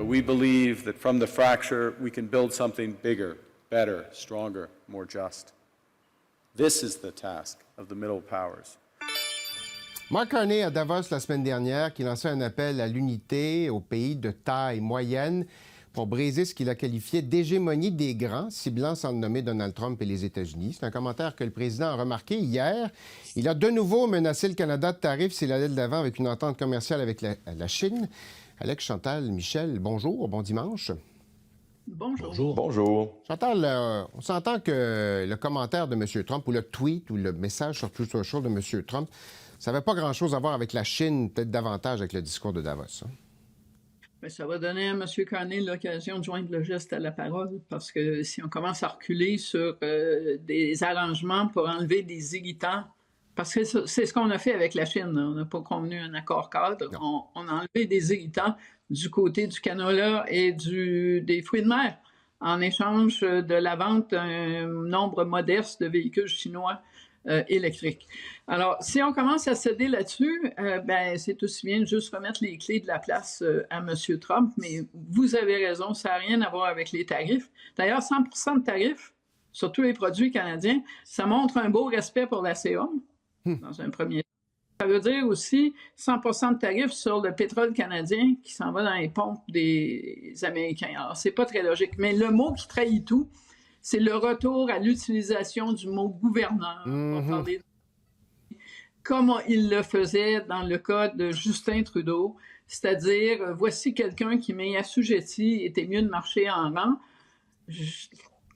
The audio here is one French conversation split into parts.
But we believe that from the fracture, we can build something bigger, better, stronger, more just. This is the task of the Middle Powers. Mark Carney à Davos la semaine dernière qui lançait un appel à l'unité aux pays de taille moyenne pour briser ce qu'il a qualifié d'hégémonie des grands, ciblant sans le nommer Donald Trump et les États-Unis. C'est un commentaire que le président a remarqué hier. Il a de nouveau menacé le Canada de tarifs s'il allait de l'avant avec une entente commerciale avec la Chine. Alex, Chantal, Michel, bonjour, bon dimanche. Bonjour. Bonjour. Chantal, on s'entend que le commentaire de M. Trump ou le tweet ou le message sur Truth Social de M. Trump, ça n'avait pas grand-chose à voir avec la Chine, peut-être davantage avec le discours de Davos. Hein? Bien, ça va donner à M. Carney l'occasion de joindre le geste à la parole, parce que si on commence à reculer sur des arrangements pour enlever des irritants, parce que c'est ce qu'on a fait avec la Chine, là. On n'a pas convenu un accord cadre, on a enlevé des irritants du côté du canola et des fruits de mer, en échange de la vente d'un nombre modeste de véhicules chinois électriques. Alors, si on commence à céder là-dessus, ben c'est aussi bien de juste remettre les clés de la place à M. Trump, mais vous avez raison, ça n'a rien à voir avec les tarifs. D'ailleurs, 100% de tarifs sur tous les produits canadiens, ça montre un beau respect pour la COM, dans un premier temps. Ça veut dire aussi 100% de tarifs sur le pétrole canadien qui s'en va dans les pompes des Américains. Alors, c'est pas très logique. Mais le mot qui trahit tout, c'est le retour à l'utilisation du mot gouverneur pour parler comme il le faisait dans le cas de Justin Trudeau, c'est-à-dire, voici quelqu'un qui m'est assujetti, était mieux de marcher en rang.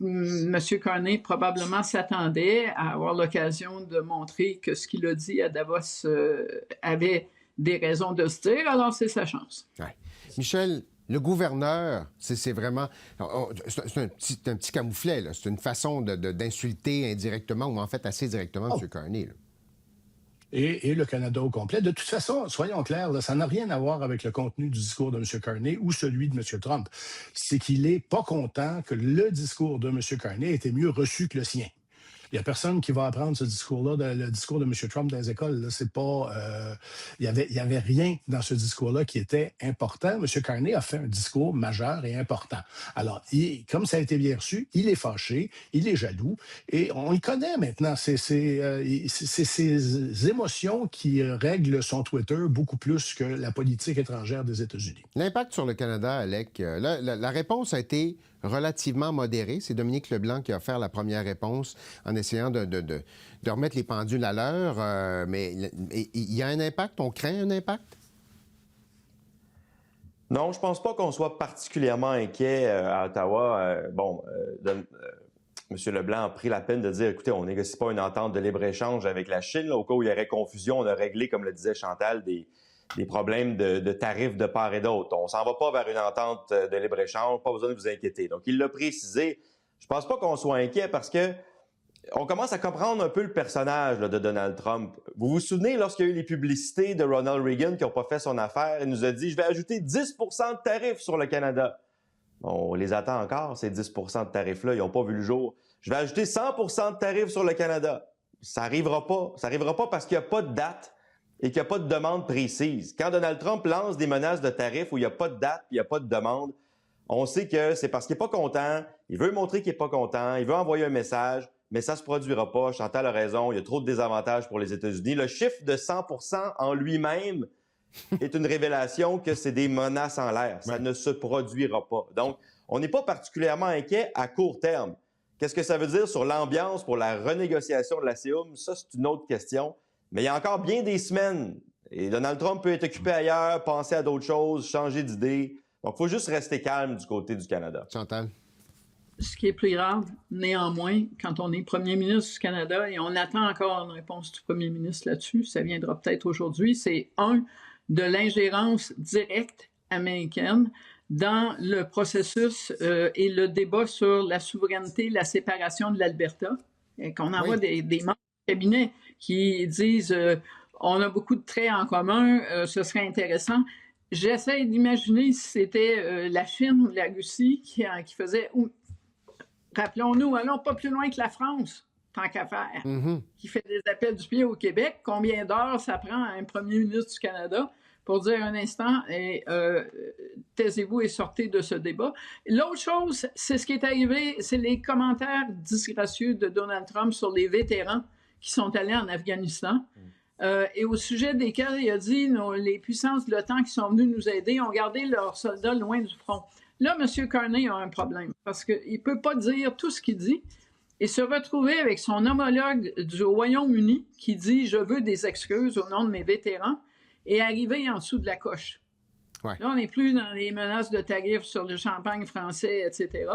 M. Carney probablement s'attendait à avoir l'occasion de montrer que ce qu'il a dit à Davos avait des raisons de se dire, alors c'est sa chance. Ouais. Michel, le gouverneur, c'est vraiment... C'est un petit camouflet, là. C'est une façon d'insulter indirectement, ou en fait assez directement M. Carney. Là. Et le Canada au complet. De toute façon, soyons clairs, là, ça n'a rien à voir avec le contenu du discours de M. Carney ou celui de M. Trump. C'est qu'il n'est pas content que le discours de M. Carney ait été mieux reçu que le sien. Il n'y a personne qui va apprendre ce discours-là, le discours de M. Trump dans les écoles. Là, c'est pas, il y avait rien dans ce discours-là qui était important. M. Carney a fait un discours majeur et important. Alors, comme ça a été bien reçu, il est fâché, il est jaloux, et on y connaît maintenant. C'est ces émotions qui règlent son Twitter beaucoup plus que la politique étrangère des États-Unis. L'impact sur le Canada, Alec, la réponse a été relativement modérée. C'est Dominique Leblanc qui a offert la première réponse en essayant de remettre les pendules à l'heure. Mais il y a un impact? On craint un impact? Non, je pense pas qu'on soit particulièrement inquiet à Ottawa. M. Leblanc a pris la peine de dire, écoutez, on négocie pas une entente de libre-échange avec la Chine. Là, au cas où il y aurait confusion, on a réglé, comme le disait Chantal, des problèmes de tarifs de part et d'autre. On s'en va pas vers une entente de libre-échange, pas besoin de vous inquiéter. Donc, il l'a précisé. Je pense pas qu'on soit inquiet parce que on commence à comprendre un peu le personnage là, de Donald Trump. Vous vous souvenez, lorsqu'il y a eu les publicités de Ronald Reagan qui n'ont pas fait son affaire, il nous a dit « Je vais ajouter 10 de tarifs sur le Canada ». On les attend encore, ces 10 de tarifs-là. Ils n'ont pas vu le jour. « Je vais ajouter 100 de tarifs sur le Canada ». Ça n'arrivera pas. Ça n'arrivera pas parce qu'il n'y a pas de date et qu'il n'y a pas de demande précise. Quand Donald Trump lance des menaces de tarifs où il n'y a pas de date et il n'y a pas de demande, on sait que c'est parce qu'il n'est pas content, il veut montrer qu'il n'est pas content, il veut envoyer un message, mais ça ne se produira pas. Chantal a raison, il y a trop de désavantages pour les États-Unis. Le chiffre de 100% en lui-même est une révélation que c'est des menaces en l'air. Ça ne se produira pas. Donc, on n'est pas particulièrement inquiet à court terme. Qu'est-ce que ça veut dire sur l'ambiance pour la renégociation de la CIUM? Ça, c'est une autre question. Mais il y a encore bien des semaines. Et Donald Trump peut être occupé ailleurs, penser à d'autres choses, changer d'idée. Donc, il faut juste rester calme du côté du Canada. Chantal? Ce qui est plus grave, néanmoins, quand on est premier ministre du Canada et on attend encore une réponse du premier ministre là-dessus, ça viendra peut-être aujourd'hui, c'est de l'ingérence directe américaine dans le processus et le débat sur la souveraineté, la séparation de l'Alberta, et qu'on envoie des membres du cabinet qui disent on a beaucoup de traits en commun, ce serait intéressant. J'essaie d'imaginer si c'était la Chine ou la Russie qui faisait... Rappelons-nous, allons pas plus loin que la France, tant qu'à faire, qui fait des appels du pied au Québec. Combien d'heures ça prend à un premier ministre du Canada pour dire un instant, et taisez-vous et sortez de ce débat. L'autre chose, c'est ce qui est arrivé, c'est les commentaires disgracieux de Donald Trump sur les vétérans qui sont allés en Afghanistan. Et au sujet desquels il a dit les puissances de l'OTAN qui sont venues nous aider ont gardé leurs soldats loin du front. Là, M. Carney a un problème parce qu'il ne peut pas dire tout ce qu'il dit et se retrouver avec son homologue du Royaume-Uni qui dit « Je veux des excuses au nom de mes vétérans » et arriver en dessous de la coche. Ouais. Là, on n'est plus dans les menaces de tarifs sur le champagne français, etc.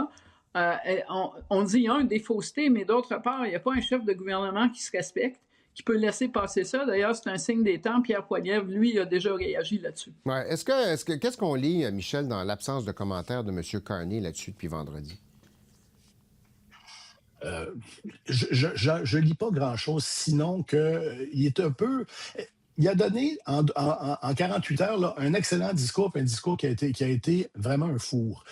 On dit, des faussetés, mais d'autre part, il n'y a pas un chef de gouvernement qui se respecte, qui peut laisser passer ça. D'ailleurs, c'est un signe des temps. Pierre Poilievre, lui, il a déjà réagi là-dessus. Ouais. Qu'est-ce qu'on lit, Michel, dans l'absence de commentaires de M. Carney là-dessus depuis vendredi? Je lis pas grand-chose, sinon qu'il est un peu... Il a donné en 48 heures là, un excellent discours, un discours qui a été vraiment un four.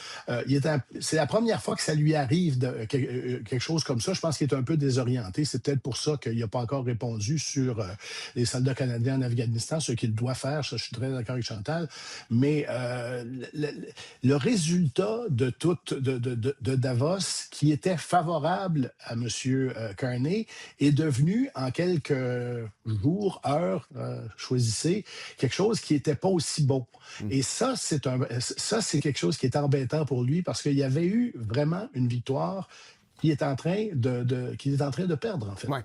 C'est la première fois que ça lui arrive quelque chose comme ça. Je pense qu'il est un peu désorienté. C'est peut-être pour ça qu'il n'a pas encore répondu sur les soldats canadiens en Afghanistan, ce qu'il doit faire. Ça, je suis très d'accord avec Chantal. Mais le résultat de Davos, qui était favorable à M. Carney, est devenu en quelques jours, heures, choisissez quelque chose qui n'était pas aussi bon. Et ça, c'est quelque chose qui est embêtant pour lui parce qu'il y avait eu vraiment une victoire qu'il est en train de perdre, en fait. Ouais.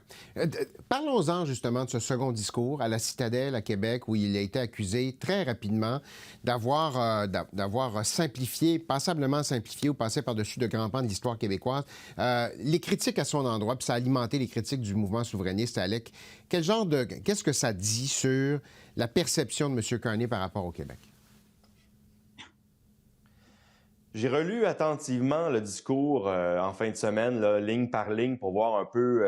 Parlons-en justement de ce second discours à la Citadelle à Québec où il a été accusé très rapidement d'avoir simplifié, passablement simplifié ou passé par-dessus de grands pans de l'histoire québécoise. Les critiques à son endroit, puis ça a alimenté les critiques du mouvement souverainiste, Alec. Qu'est-ce que ça dit sur la perception de M. Carney par rapport au Québec? J'ai relu attentivement le discours en fin de semaine, là, ligne par ligne, pour voir un peu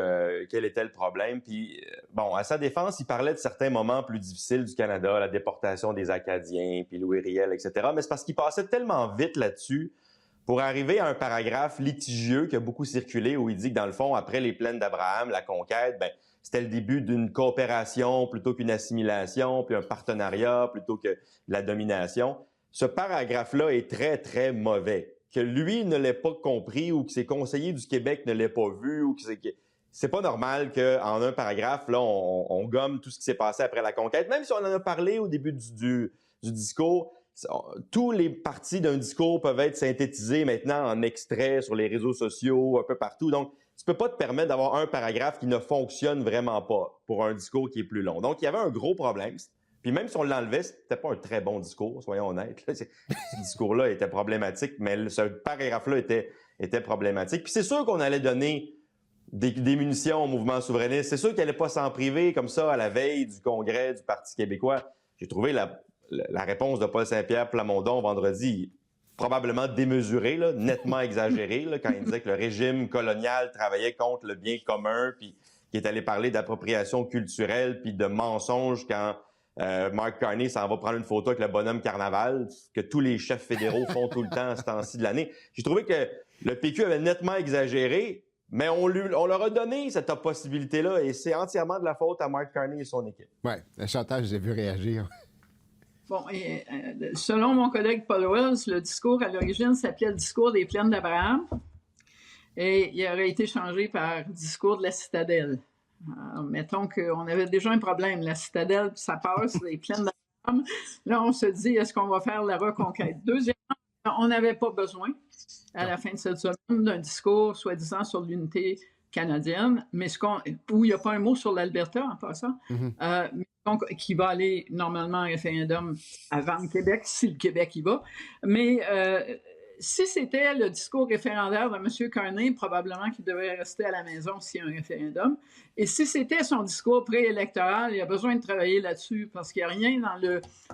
quel était le problème. Puis, bon, à sa défense, il parlait de certains moments plus difficiles du Canada, la déportation des Acadiens, puis Louis Riel, etc. Mais c'est parce qu'il passait tellement vite là-dessus pour arriver à un paragraphe litigieux qui a beaucoup circulé où il dit que, dans le fond, après les plaines d'Abraham, la conquête, ben, c'était le début d'une coopération plutôt qu'une assimilation, puis un partenariat plutôt que la domination. Ce paragraphe-là est très, très mauvais. Que lui ne l'ait pas compris ou que ses conseillers du Québec ne l'aient pas vu ou que c'est pas normal qu'en un paragraphe, là, on gomme tout ce qui s'est passé après la conquête. Même si on en a parlé au début du discours, tous les parties d'un discours peuvent être synthétisés maintenant en extraits sur les réseaux sociaux, un peu partout. Donc, tu peux pas te permettre d'avoir un paragraphe qui ne fonctionne vraiment pas pour un discours qui est plus long. Donc, il y avait un gros problème. Puis même si on l'enlevait, c'était pas un très bon discours, soyons honnêtes. Ce discours-là était problématique, mais ce paragraphe-là était problématique. Puis c'est sûr qu'on allait donner des munitions au mouvement souverainiste. C'est sûr qu'il n'allait pas s'en priver comme ça à la veille du congrès du Parti québécois. J'ai trouvé la réponse de Paul Saint-Pierre Plamondon vendredi probablement démesurée, là, nettement exagérée, là, quand il disait que le régime colonial travaillait contre le bien commun, puis qu'il est allé parler d'appropriation culturelle, puis de mensonges quand Mark Carney s'en va prendre une photo avec le bonhomme Carnaval, que tous les chefs fédéraux font tout le temps à ce temps-ci de l'année. J'ai trouvé que le PQ avait nettement exagéré, mais on leur a donné cette possibilité-là, et c'est entièrement de la faute à Mark Carney et son équipe. Oui, Chantal, je l'ai vu réagir. Bon, et, selon mon collègue Paul Wells, le discours à l'origine s'appelait le discours des plaines d'Abraham, et il aurait été changé par discours de la Citadelle. Alors, mettons qu'on avait déjà un problème. La Citadelle, ça passe, les plaines d'Abraham. Là, on se dit, est-ce qu'on va faire la reconquête? Deuxièmement, on n'avait pas besoin, à la fin de cette semaine, d'un discours soi-disant sur l'unité canadienne, mais où il n'y a pas un mot sur l'Alberta, en passant, donc, qui va aller normalement en référendum avant le Québec, si le Québec y va. Mais si c'était le discours référendaire de M. Carney, probablement qu'il devrait rester à la maison s'il y a un référendum. Et si c'était son discours préélectoral, il a besoin de travailler là-dessus parce qu'il n'y a rien dans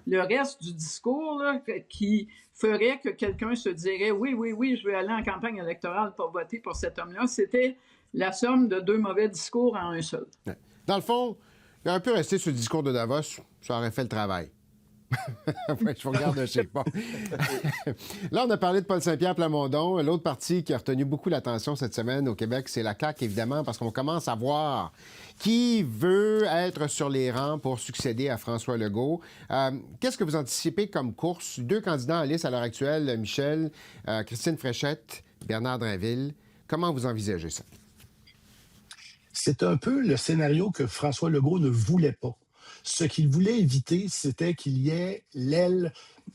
le reste du discours là, qui ferait que quelqu'un se dirait « Oui, je vais aller en campagne électorale pour voter pour cet homme-là ». C'était la somme de deux mauvais discours en un seul. Dans le fond, il aurait pu rester sur le discours de Davos, ça aurait fait le travail. Ouais, je vous regarde, je sais pas. Là, on a parlé de Paul Saint-Pierre Plamondon. L'autre parti qui a retenu beaucoup l'attention cette semaine au Québec, c'est la CAQ, évidemment, parce qu'on commence à voir qui veut être sur les rangs pour succéder à François Legault. Qu'est-ce que vous anticipez comme course? 2 candidats en lice à l'heure actuelle, Michel, Christine Fréchette, Bernard Drinville. Comment vous envisagez ça? C'est un peu le scénario que François Legault ne voulait pas. Ce qu'il voulait éviter, c'était qu'il y ait l'aile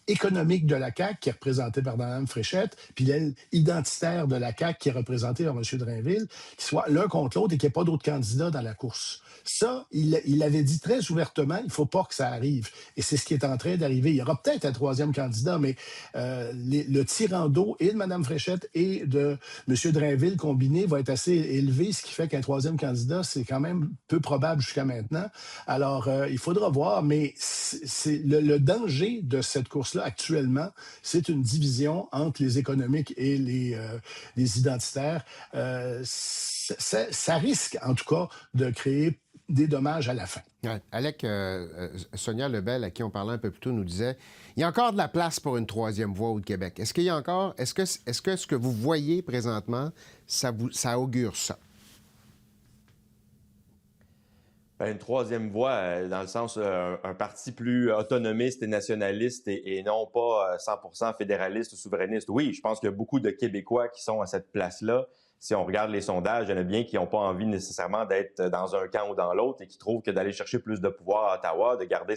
économique de la CAQ, qui est représentée par Mme Fréchette, puis l'aile identitaire de la CAQ, qui est représentée par M. Drainville, qui soient l'un contre l'autre et qu'il n'y ait pas d'autres candidats dans la course. Ça, il avait dit très ouvertement, il ne faut pas que ça arrive. Et c'est ce qui est en train d'arriver. Il y aura peut-être un 3e candidat, mais le tirant d'eau et de Mme Fréchette et de M. Drainville combiné va être assez élevé, ce qui fait qu'un 3e candidat, c'est quand même peu probable jusqu'à maintenant. Alors, il faudra voir, mais c'est le danger de cette course-là actuellement, c'est une division entre les économiques et les identitaires. Ça risque, en tout cas, de créer des dommages à la fin. Ouais. Alec, Sonia Lebel, à qui on parlait un peu plus tôt, nous disait il y a encore de la place pour une 3e voie au Québec. Est-ce qu'il y a encore... Est-ce que ce que vous voyez présentement, ça augure ça? Une 3e voie, dans le sens un parti plus autonomiste et nationaliste et non pas 100% fédéraliste ou souverainiste. Oui, je pense qu'il y a beaucoup de Québécois qui sont à cette place-là. Si on regarde les sondages, il y en a bien qui n'ont pas envie nécessairement d'être dans un camp ou dans l'autre et qui trouvent que d'aller chercher plus de pouvoir à Ottawa, de garder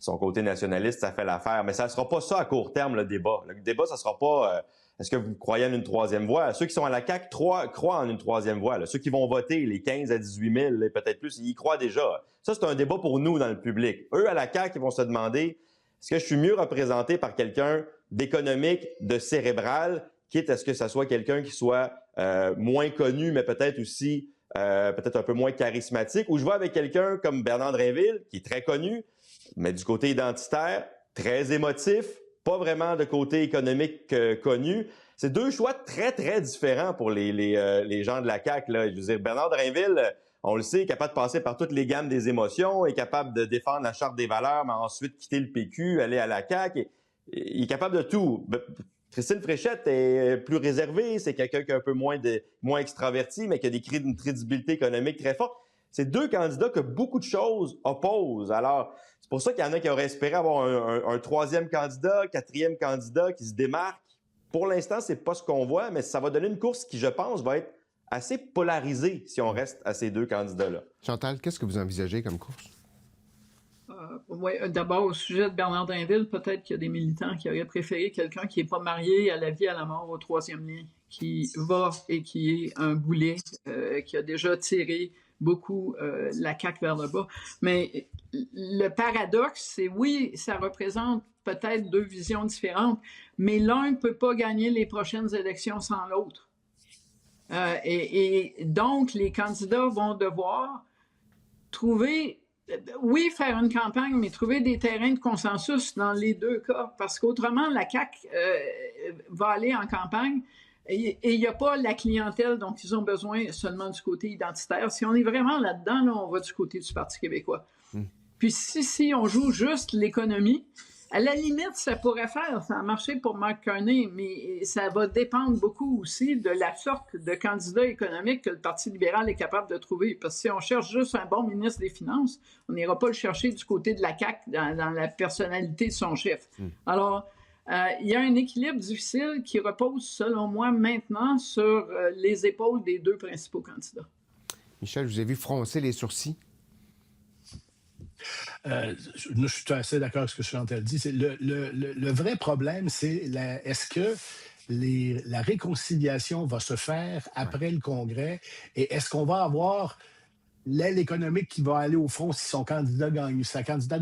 son côté nationaliste, ça fait l'affaire. Mais ça ne sera pas ça à court terme, le débat. Le débat, ça ne sera pas est-ce que vous croyez en une 3e voie? Ceux qui sont à la CAQ croient en une 3e voie. Là. Ceux qui vont voter, les 15 à 18 000, et peut-être plus, ils y croient déjà. Ça, c'est un débat pour nous dans le public. Eux, à la CAQ, ils vont se demander est-ce que je suis mieux représenté par quelqu'un d'économique, de cérébral, quitte à ce que ça soit quelqu'un qui soit moins connu, mais peut-être aussi peut-être un peu moins charismatique, ou je vais avec quelqu'un comme Bernard Drinville, qui est très connu, mais du côté identitaire, très émotif, pas vraiment de côté économique connu. C'est 2 choix très, très différents pour les gens de la CAQ. Là. Je veux dire, Bernard Drinville, on le sait, est capable de passer par toutes les gammes des émotions, est capable de défendre la Charte des valeurs, mais ensuite quitter le PQ, aller à la CAQ. Il est capable de tout. Christine Fréchette est plus réservée, c'est quelqu'un qui est un peu moins extraverti, mais qui a une crédibilité économique très forte. C'est 2 candidats que beaucoup de choses opposent. Alors, c'est pour ça qu'il y en a qui auraient espéré avoir un 3e candidat, 4e candidat qui se démarque. Pour l'instant, c'est pas ce qu'on voit, mais ça va donner une course qui, je pense, va être assez polarisée si on reste à ces 2 candidats-là. Chantal, qu'est-ce que vous envisagez comme course? Oui, d'abord, au sujet de Bernard Drinville, peut-être qu'il y a des militants qui auraient préféré quelqu'un qui n'est pas marié à la vie, à la mort, au 3e lien, qui va et qui est un boulet, qui a déjà tiré beaucoup la CAQ vers le bas. Mais le paradoxe, c'est oui, ça représente peut-être 2 visions différentes, mais l'un ne peut pas gagner les prochaines élections sans l'autre. Et donc, les candidats vont devoir trouver... Oui, faire une campagne, mais trouver des terrains de consensus dans les 2 cas, parce qu'autrement, la CAQ va aller en campagne et il n'y a pas la clientèle dont ils ont besoin seulement du côté identitaire. Si on est vraiment là-dedans, là, on va du côté du Parti québécois. Puis si on joue juste l'économie, à la limite, ça pourrait faire, ça a marché pour Mark Carney, mais ça va dépendre beaucoup aussi de la sorte de candidat économique que le Parti libéral est capable de trouver. Parce que si on cherche juste un bon ministre des Finances, on n'ira pas le chercher du côté de la CAQ dans la personnalité de son chef. Alors, il y a un équilibre difficile qui repose, selon moi, maintenant sur les épaules des 2 principaux candidats. Michel, je vous ai vu froncer les sourcils. Je suis assez d'accord avec ce que Chantal dit. Le vrai problème, c'est est-ce que la réconciliation va se faire après le Congrès et est-ce qu'on va avoir l'aile économique qui va aller au front si sa candidate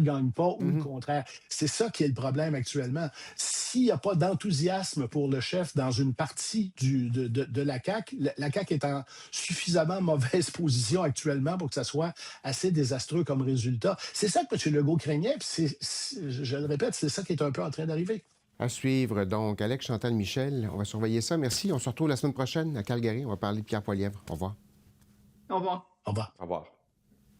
ne gagne pas ou le contraire. C'est ça qui est le problème actuellement. S'il n'y a pas d'enthousiasme pour le chef dans une partie de la CAQ, la CAQ est en suffisamment mauvaise position actuellement pour que ça soit assez désastreux comme résultat. C'est ça que M. Legault craignait, puis je le répète, c'est ça qui est un peu en train d'arriver. À suivre, donc, Alex, Chantal, Michel, on va surveiller ça. Merci. On se retrouve la semaine prochaine à Calgary. On va parler de Pierre Poilievre. Au revoir. Au revoir. Au revoir. Au revoir.